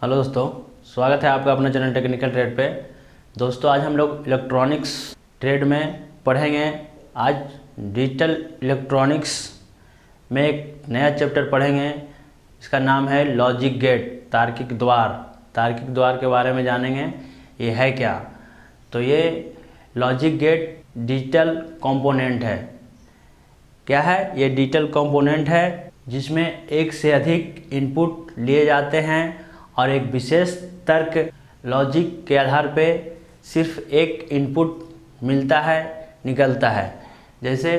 Hello दोस्तों, स्वागत है आपका अपने चैनल टेक्निकल ट्रेड पे। दोस्तों आज हम लोग इलेक्ट्रॉनिक्स ट्रेड में पढ़ेंगे। आज डिजिटल इलेक्ट्रॉनिक्स में एक नया चैप्टर पढ़ेंगे। इसका नाम है लॉजिक गेट, तार्किक द्वार। तार्किक द्वार के बारे में जानेंगे, ये है क्या। तो ये लॉजिक गेट डिजिटल कंपोनेंट है। क्या है ये? डिजिटल कंपोनेंट है जिसमें एक से अधिक इनपुट लिए जाते हैं और एक विशेष तर्क लॉजिक के आधार पे सिर्फ एक इनपुट मिलता है, निकलता है। जैसे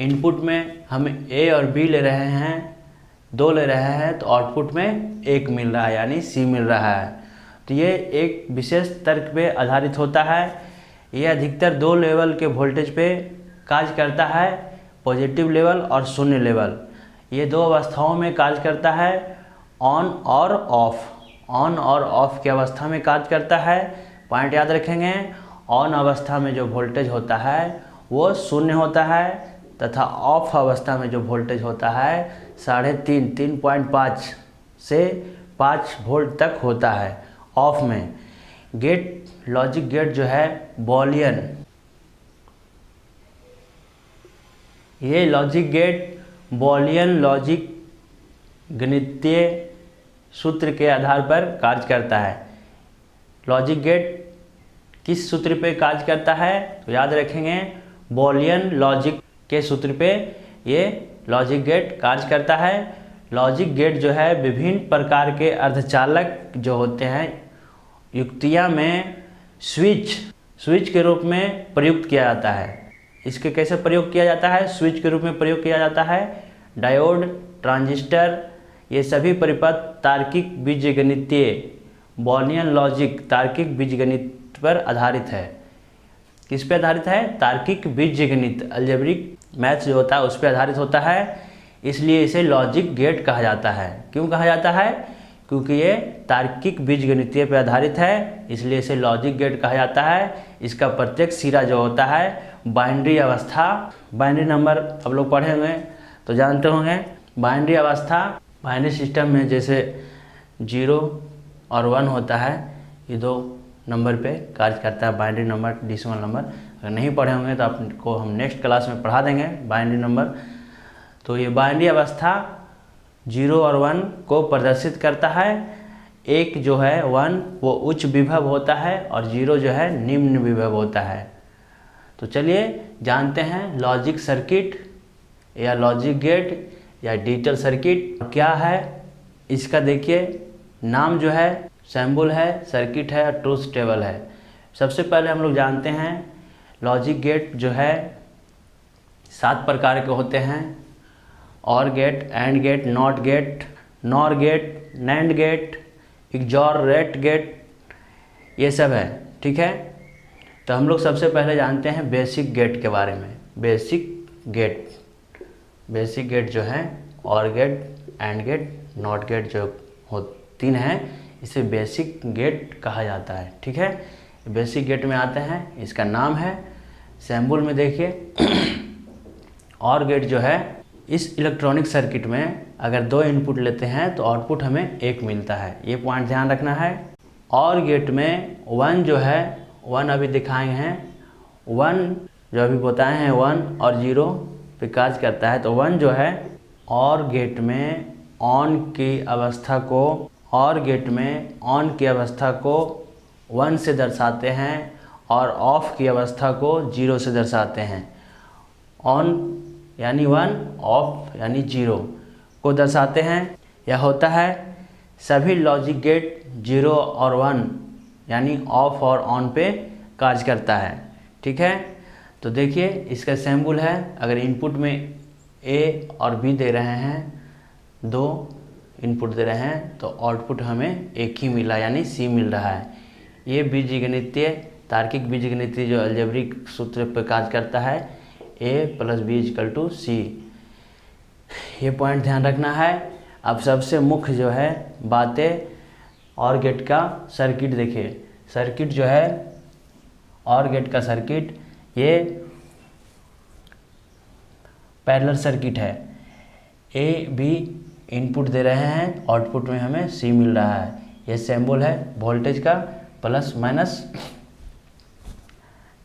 इनपुट में हम ए और बी ले रहे हैं, दो ले रहे हैं, तो आउटपुट में एक मिल रहा है यानी सी मिल रहा है। तो ये एक विशेष तर्क पे आधारित होता है। ये अधिकतर दो लेवल के वोल्टेज पे कार्य करता है, पॉजिटिव लेवल और शून्य लेवल। ये दो अवस्थाओं में कार्य करता है, ऑन और ऑफ। ऑन और ऑफ की अवस्था में कार्य करता है। पॉइंट याद रखेंगे, ऑन अवस्था में जो वोल्टेज होता है वो शून्य होता है तथा ऑफ अवस्था में जो वोल्टेज होता है 3.5 से 5 वोल्ट तक होता है ऑफ में। गेट, लॉजिक गेट जो है बूलियन, ये लॉजिक गेट बूलियन लॉजिक गणितीय सूत्र के आधार पर कार्य करता है। लॉजिक गेट किस सूत्र पे कार्य करता है? तो याद रखेंगे, बूलियन लॉजिक के सूत्र पे ये लॉजिक गेट कार्य करता है। लॉजिक गेट जो है विभिन्न प्रकार के अर्धचालक जो होते हैं युक्तियाँ में स्विच के रूप में प्रयुक्त किया जाता है। इसके कैसे प्रयोग किया जाता है? स्विच के रूप में प्रयोग किया जाता है। डायोड, ट्रांजिस्टर, ये सभी परिपथ तार्किक बीजगणितीय बूलियन लॉजिक तार्किक बीजगणित पर आधारित है। किस पे आधारित है? तार्किक बीजगणित, अलजेब्रिक मैथ जो होता है उस पर आधारित होता है। इसलिए इसे लॉजिक गेट कहा जाता है। क्यों कहा जाता है? क्योंकि ये तार्किक बीजगणितीय पर आधारित है, इसलिए इसे लॉजिक गेट कहा जाता है। इसका प्रत्येक सिरा जो होता है बाइनरी अवस्था, बाइनरी नंबर आप लोग पढ़े हुए तो जानते होंगे। बाइनरी अवस्था, बाइनरी सिस्टम में जैसे 0 और 1 होता है, ये दो नंबर पे कार्य करता है बाइनरी नंबर, डेसिमल नंबर। अगर नहीं पढ़े होंगे तो आपको हम नेक्स्ट क्लास में पढ़ा देंगे बाइनरी नंबर। तो ये बाइनरी अवस्था 0 और 1 को प्रदर्शित करता है। एक जो है 1 वो उच्च विभव होता है और 0 जो है निम्न विभव होता है। तो चलिए जानते हैं लॉजिक सर्किट या लॉजिक गेट या डिजिटल सर्किट क्या है। इसका देखिए नाम जो है सिंबल है, सर्किट है और ट्रूथ टेबल है। सबसे पहले हम लोग जानते हैं लॉजिक गेट जो है 7 प्रकार के होते हैं। OR gate, and gate, not gate, NOR gate, NAND gate, XOR, rate gate, ये सब है। ठीक है, तो हम लोग सबसे पहले जानते हैं बेसिक गेट के बारे में। बेसिक गेट जो है or gate, and gate, not gate जो हो 3 हैं, इसे बेसिक गेट कहा जाता है। ठीक है, बेसिक गेट में आते हैं, इसका नाम है सिंबल में देखिए और गेट जो है इस इलेक्ट्रॉनिक सर्किट में अगर 2 इनपुट लेते हैं तो आउटपुट हमें 1 मिलता है। ये पॉइंट ध्यान रखना है। और गेट में 1 जो है, 1 अभी दिखाए हैं, 1 जो अभी बताए हैं 1 और 0 पे कार्य करता है। तो 1 जो है और गेट में ऑन की अवस्था को, और गेट में ऑन की अवस्था को 1 से दर्शाते हैं और ऑफ की अवस्था को 0 से दर्शाते हैं। ऑन यानी 1, ऑफ यानी 0 को दर्शाते हैं। यह होता है सभी लॉजिक गेट 0 और 1 यानी ऑफ और ऑन पे कार्य करता है। ठीक है, तो देखिए इसका सिंबल है। अगर इनपुट में ए और बी दे रहे हैं, 2 इनपुट दे रहे हैं, तो आउटपुट हमें 1 ही मिला यानी सी मिल रहा है। ये बीजगणितीय, तार्किक बीजगणितीय जो अलजेब्रिक सूत्र पर कार्य करता है, a + b = c। ये पॉइंट ध्यान रखना है। अब सबसे मुख्य जो है बातें, और गेट का सर्किट देखिए। सर्किट जो है और गेट का सर्किट ये पैरेलल सर्किट है। ए बी इनपुट दे रहे हैं, आउटपुट में हमें सी मिल रहा है। ये सिंबल है वोल्टेज का प्लस माइनस,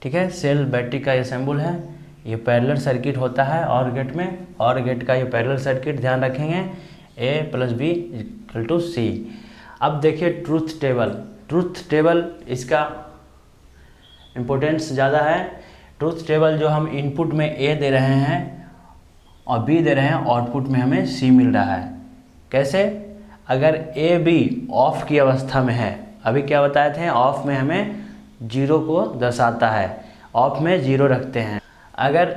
ठीक है। सेल बैटरी का ये सिंबल है। ये पैरेलल सर्किट होता है और गेट में, और गेट का ये पैरेलल सर्किट ध्यान रखेंगे, ए प्लस बी इक्वल टू सी। अब देखिए ट्रूथ टेबल। ट्रूथ टेबल इसका इम्पोर्टेंस ज़्यादा है। ट्रूथ टेबल जो हम इनपुट में ए दे रहे हैं और बी दे रहे हैं, आउटपुट में हमें सी मिल रहा है। कैसे? अगर ए बी ऑफ की अवस्था में है, अभी क्या बताए थे, ऑफ में हमें जीरो को दर्शाता है, ऑफ में जीरो रखते हैं। अगर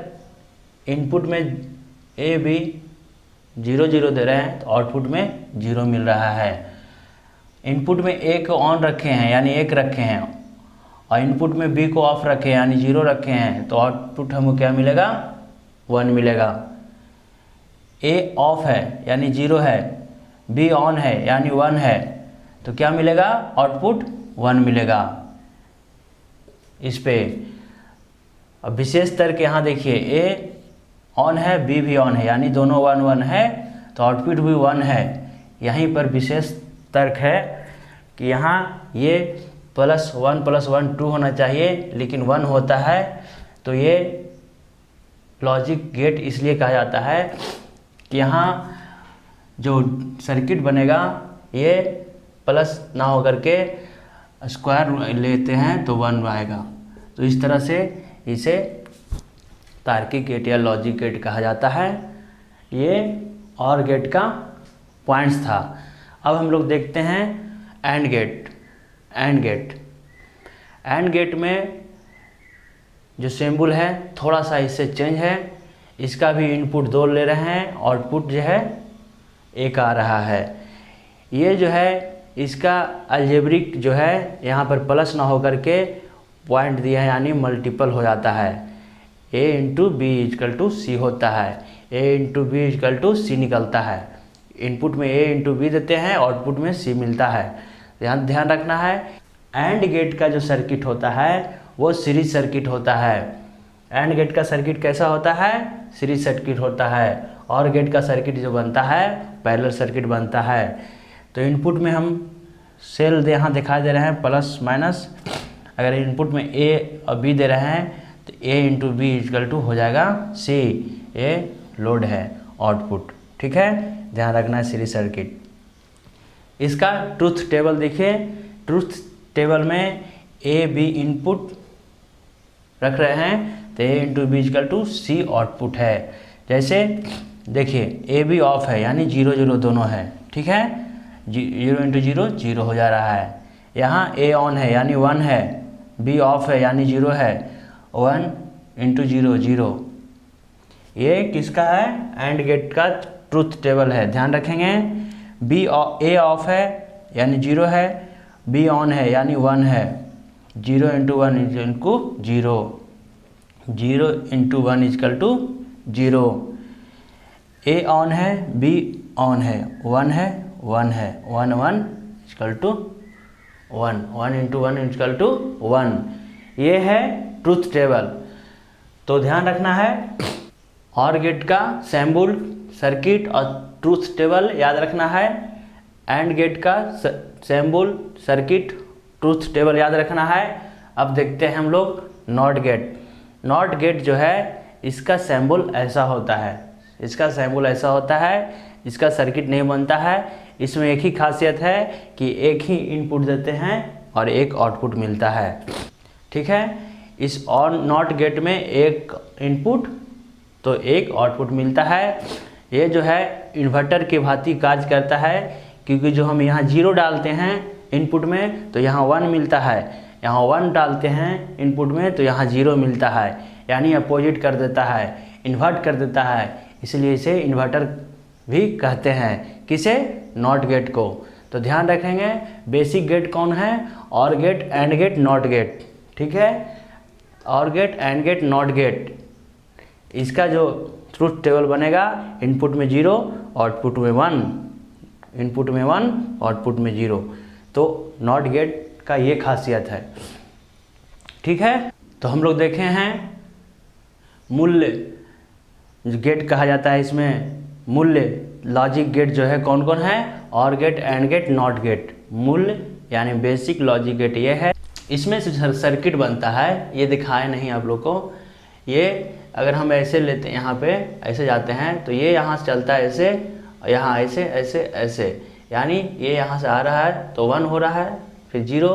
इनपुट में ए बी 0 0 दे रहे हैं तो आउटपुट में 0 मिल रहा है। इनपुट में ए को ऑन रखे हैं यानी 1 रखे हैं, और इनपुट में बी को ऑफ रखे हैं यानी 0 रखे हैं, तो आउटपुट हमको क्या मिलेगा, 1 मिलेगा। ए ऑफ है यानी 0 है, बी ऑन है यानी 1 है, तो क्या मिलेगा, आउटपुट 1 मिलेगा। इस पे अब विशेष तर्क यहाँ देखिए, ए ऑन है बी भी ऑन है यानी दोनों 1 1 है, तो आउटपुट भी 1 है। यहीं पर विशेष तर्क है कि यहाँ ये +1 +1 2 होना चाहिए, लेकिन 1 होता है, तो ये लॉजिक गेट इसलिए कहा जाता है कि यहाँ जो सर्किट बनेगा ये प्लस ना होकर के स्क्वायर लेते हैं तो 1 आएगा। तो इस तरह से इसे तार्किक गेट या लॉजिक गेट कहा जाता है। ये और गेट का पॉइंट्स था। अब हम लोग देखते हैं and gate. And gate, and gate में जो सिंबल है थोड़ा सा इससे चेंज है। इसका भी इनपुट 2 ले रहे हैं, आउटपुट जो है 1 आ रहा है। ये जो है इसका अलजेब्रिक जो है यहाँ पर प्लस ना होकर के पॉइंट दिया है यानी मल्टीपल हो जाता है। a into B equal to C होता है, a into B equal to C निकलता है। इनपुट में a इंटू बी देते हैं, आउटपुट में c मिलता है। ध्यान रखना है, एंड गेट का जो सर्किट होता है वो सीरीज सर्किट होता है। एंड गेट का सर्किट कैसा होता है, सीरीज सर्किट होता है। और गेट का सर्किट जो बनता है पैरेलल सर्किट बनता है। तो इनपुट में हम सेल यहाँ दिखा दे रहे हैं प्लस माइनस। अगर इनपुट में ए और बी दे रहे हैं तो a into B equal to हो जाएगा c। ये लोड है आउटपुट, ठीक है, ध्यान रखना है सीरीज सर्किट। इसका ट्रूथ टेबल देखिए। ट्रूथ टेबल में ए बी इनपुट रख रहे हैं तो a into B equal to C output है। जैसे देखिए ए बी ऑफ है यानी 0 0 दोनों है, ठीक है, 0 इंटू 0 0 हो जा रहा है। यहाँ ए ऑन है यानी 1 है, बी ऑफ है यानी 0 है, 1 इंटू 0 0। ये किसका है, एंड गेट का ट्रूथ टेबल है, ध्यान रखेंगे। ए ऑफ है यानी 0 है, बी ऑन है यानी 1 है, 0 into 1 equal 0, 0 into 1 equal to 0। A on है बी ऑन है, 1 है 1 है, 1 1 equal to 1, 1 into 1 equal to 1। ये है ट्रूथ टेबल। तो ध्यान रखना है, और गेट का सिंबल सर्किट और ट्रूथ टेबल याद रखना है। एंड गेट का सिंबल सर्किट ट्रूथ टेबल याद रखना है। अब देखते हैं हम लोग नॉट गेट। नॉट गेट जो है इसका सिंबल ऐसा होता है, इसका सिंबल ऐसा होता है, इसका सर्किट नहीं बनता है। इसमें एक ही खासियत है कि एक ही इनपुट देते हैं और एक आउटपुट मिलता है, ठीक है। इस और नॉट गेट में एक इनपुट तो एक आउटपुट मिलता है। ये जो है इन्वर्टर के भांति कार्य करता है, क्योंकि जो हम यहाँ 0 डालते हैं इनपुट में तो यहाँ 1 मिलता है, यहाँ 1 डालते हैं इनपुट में तो यहाँ 0 मिलता है, यानी अपोजिट कर देता है, इन्वर्ट कर देता है। इसलिए इसे इन्वर्टर भी कहते हैं, किसे, नॉट गेट को। तो ध्यान रखेंगे बेसिक गेट कौन है, or gate, and gate, not gate, ठीक है। Or gate, and gate, not gate, इसका जो ट्रूथ टेबल बनेगा इनपुट में 0 आउटपुट में 1, इनपुट में 1 आउटपुट में 0। तो नॉट गेट का ये खासियत है, ठीक है। तो हम लोग देखे हैं मूल्य गेट कहा जाता है, इसमें मूल्य लॉजिक गेट जो है कौन कौन है, or gate, and gate, not gate. मूल यानी बेसिक लॉजिक गेट ये है। इसमें से सर्किट बनता है, ये दिखाए नहीं आप लोग को। ये अगर हम ऐसे लेते हैं, यहाँ पे ऐसे जाते हैं तो ये यहाँ से चलता है ऐसे, यहाँ ऐसे ऐसे ऐसे, यानी ये यहाँ से आ रहा है तो 1 हो रहा है, फिर 0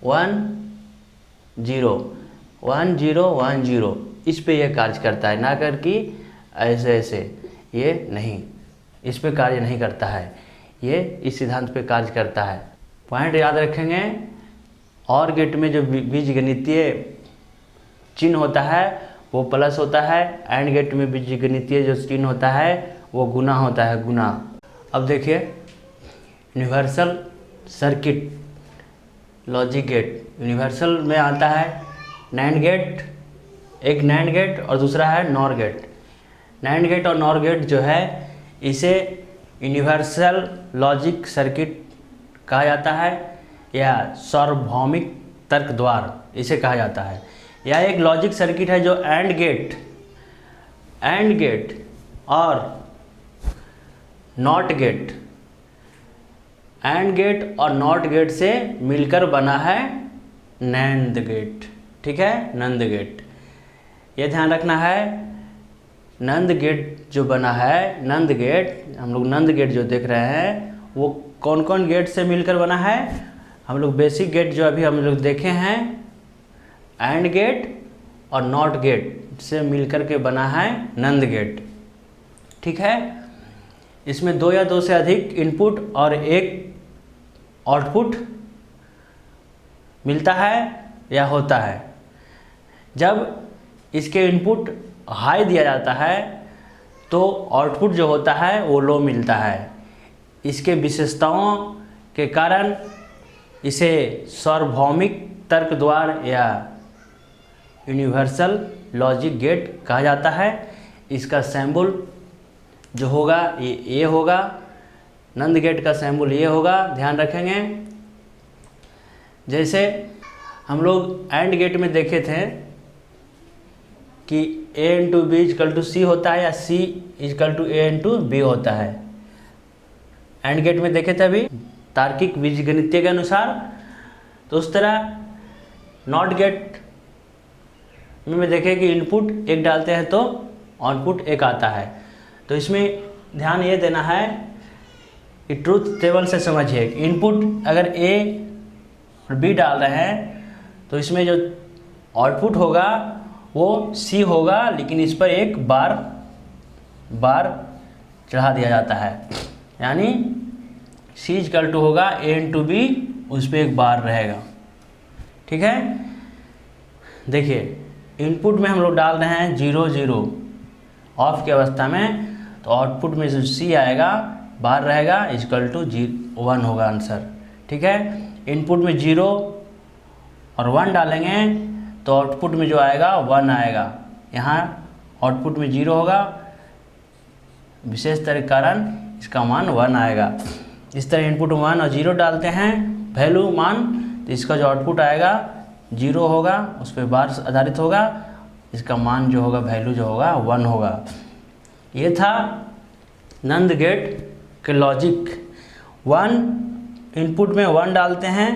1 0 1 0 1 0, इस पे ये कार्य करता है, ना कर कि ऐसे ऐसे, ये नहीं, इस पे कार्य नहीं करता है, ये इस सिद्धांत पे कार्य करता है। पॉइंट याद रखेंगे, और गेट में जो बीजगणितीय चिन्ह होता है वो प्लस होता है, एंड गेट में बीजगणितीय जो चिन्ह होता है वो गुना होता है, गुना। अब देखिए universal circuit logic gate, universal में आता है नैंड गेट, एक नैंड गेट और दूसरा है नॉर गेट। नैंड गेट और नॉर गेट जो है इसे यूनिवर्सल लॉजिक सर्किट कहा जाता है, या सार्वभौमिक तर्क द्वार इसे कहा जाता है। यह एक लॉजिक सर्किट है जो एंड गेट और नॉट गेट, एंड गेट और नॉट गेट से मिलकर बना है नैंड गेट। ठीक है, नंद गेट, ये ध्यान रखना है। नंद गेट जो बना है, नंद गेट, हम लोग नंद गेट जो देख रहे हैं वो कौन कौन गेट से मिलकर बना है? हम लोग बेसिक गेट जो अभी हम लोग देखे हैं, एंड गेट और नॉट गेट से मिलकर के बना है नंद गेट। ठीक है, इसमें 2 या 2 से अधिक इनपुट और एक आउटपुट मिलता है या होता है। जब इसके इनपुट हाई दिया जाता है तो आउटपुट जो होता है वो लो मिलता है। इसके विशेषताओं के कारण इसे सार्वभौमिक तर्क द्वार या यूनिवर्सल लॉजिक गेट कहा जाता है। इसका सिंबल जो होगा ये होगा, नंद गेट का सिंबल ये होगा, ध्यान रखेंगे। जैसे हम लोग एंड गेट में देखे थे कि a into B equal to C होता है या c equal to a into B होता है। एंड गेट में देखे थे अभी तार्किक बीजगणितीय के अनुसार। तो उस तरह नॉट गेट में देखें कि इनपुट 1 डालते हैं तो आउटपुट 1 आता है। तो इसमें ध्यान ये देना है कि ट्रूथ टेबल से समझिए, इनपुट अगर a और b डाल रहे हैं तो इसमें जो आउटपुट होगा वो c होगा, लेकिन इस पर एक बार चढ़ा दिया जाता है, यानी c इजकल टू होगा a इंटू बी, उस पर एक बार रहेगा। ठीक है, देखिए इनपुट में हम लोग डाल रहे हैं 0 0 ऑफ की अवस्था में, तो आउटपुट में जो c आएगा बार रहेगा, इजकल टू 1 होगा आंसर। ठीक है, इनपुट में 0 और 1 डालेंगे तो आउटपुट में जो आएगा 1 आएगा। यहाँ आउटपुट में 0 होगा, विशेष तरह के कारण इसका मान 1 आएगा। इस तरह इनपुट 1 और 0 डालते हैं वैल्यू मान, तो इसका जो आउटपुट आएगा 0 होगा, उस पर बार आधारित होगा, इसका मान जो होगा वैल्यू जो होगा 1 होगा। ये था नंद गेट के लॉजिक। 1 इनपुट में 1 डालते हैं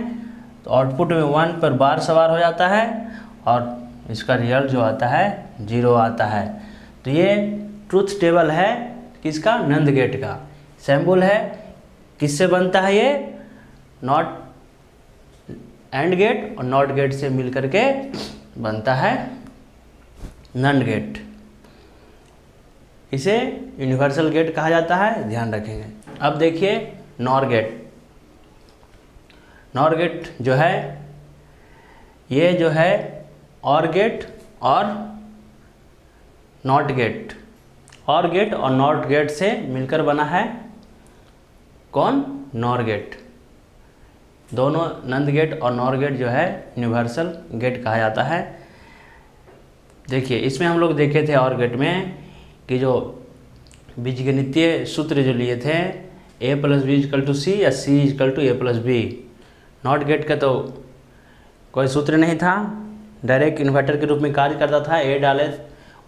तो आउटपुट में 1 पर बार सवार हो जाता है और इसका रिजल्ट जो आता है 0 आता है। तो ये ट्रूथ टेबल है किसका? नंद गेट का। सिंबल है किससे बनता है? ये नॉट एंड गेट और नॉट गेट से मिलकर के बनता है नंद गेट। इसे यूनिवर्सल गेट कहा जाता है, ध्यान रखेंगे। अब देखिए नॉर गेट। नॉर गेट जो है ये जो है और गेट और नॉट गेट, और गेट और नॉट गेट से मिलकर बना है कौन? NOR gate. दोनों नंद गेट और नॉर गेट जो है यूनिवर्सल गेट कहा जाता है। देखिए इसमें हम लोग देखे थे और गेट में कि जो बीजगणितीय सूत्र जो लिए थे a plus B equal to C या c equal to a plus B. NOT gate का तो कोई सूत्र नहीं था, डायरेक्ट इन्वर्टर के रूप में कार्य करता था।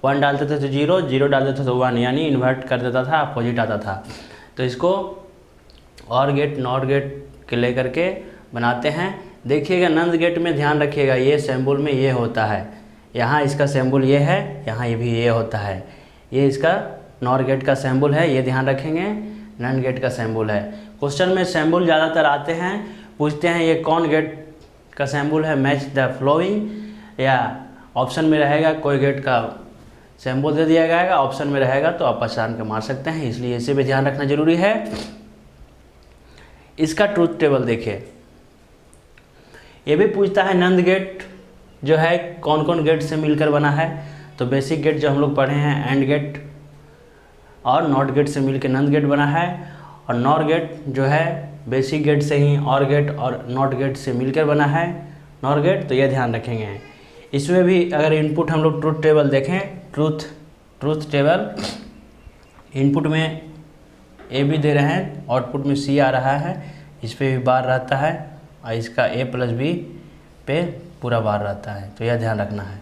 1 डालते थे तो 0 डालते थे तो 1, यानी इन्वर्ट कर देता था, अपोजिट आता था। तो इसको और गेट नॉट गेट के लेकर के बनाते हैं। देखिएगा नंद गेट में ध्यान रखिएगा, ये सिंबल में ये होता है, यहाँ इसका सिंबल ये है, यहाँ ये भी ये होता है, ये इसका नॉर गेट का सिंबल है, ये ध्यान रखेंगे। नंद गेट का सिंबल है। क्वेश्चन में सिंबल ज़्यादातर आते हैं, पूछते हैं ये कौन गेट का सिंबल है, मैच द फ्लोइंग, या ऑप्शन में रहेगा कोई गेट का सिंबल दे दिया जाएगा, ऑप्शन में रहेगा तो आप पहचान के मार सकते हैं, इसलिए इसे भी ध्यान रखना जरूरी है। इसका ट्रूथ टेबल देखिए, ये भी पूछता है नंद गेट जो है कौन कौन गेट से मिलकर बना है। तो बेसिक गेट जो हम लोग पढ़े हैं एंड गेट और नॉट गेट से मिलकर नंद गेट बना है, और नॉर गेट जो है बेसिक गेट से ही और गेट और नॉट गेट से मिलकर बना है नॉर गेट, तो ये ध्यान रखेंगे। इसमें भी अगर इनपुट हम लोग ट्रूथ टेबल देखें, ट्रूथ टेबल इनपुट में ए भी दे रहे हैं, आउटपुट में सी आ रहा है, इस पर भी बार रहता है और इसका ए प्लस बी पे पूरा बार रहता है, तो यह ध्यान रखना है।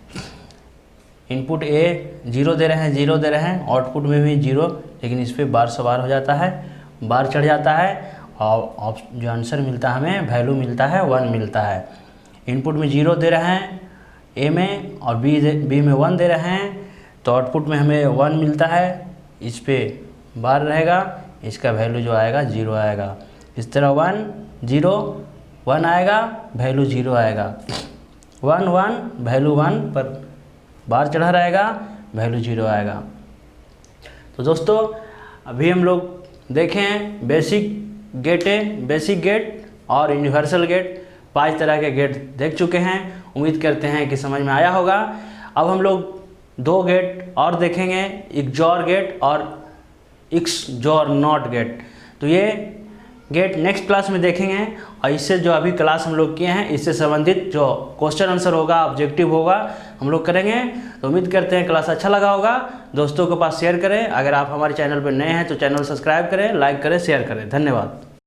इनपुट ए 0 दे रहे हैं, 0 दे रहे हैं, आउटपुट में भी 0, लेकिन इस पर बार सवार हो जाता है, बार चढ़ जाता है और जो आंसर मिलता है हमें वैल्यू मिलता है 1 मिलता है। इनपुट में 0 दे रहे हैं ए में और बी में 1 दे रहे हैं, तो आउटपुट में हमें 1 मिलता है, इस पर बार रहेगा, इसका वैल्यू जो आएगा 0 आएगा। इस तरह 1 0 1 आएगा, वैल्यू 0 आएगा, 1 1 वैल्यू 1 पर बार चढ़ा रहेगा, वैल्यू 0 आएगा। तो दोस्तों अभी हम लोग देखें बेसिक गेट और यूनिवर्सल गेट, 5 तरह के गेट देख चुके हैं। उम्मीद करते हैं कि समझ में आया होगा। अब हम लोग 2 गेट और देखेंगे, XOR गेट और XOR नॉट गेट। तो ये गेट नेक्स्ट क्लास में देखेंगे, और इससे जो अभी क्लास हम लोग किए हैं इससे संबंधित जो क्वेश्चन आंसर होगा, ऑब्जेक्टिव होगा, हम लोग करेंगे। तो उम्मीद करते हैं क्लास अच्छा लगा होगा, दोस्तों के पास शेयर करें। अगर आप हमारे चैनल पर नए हैं तो चैनल सब्सक्राइब करें, लाइक करें, शेयर करें। धन्यवाद।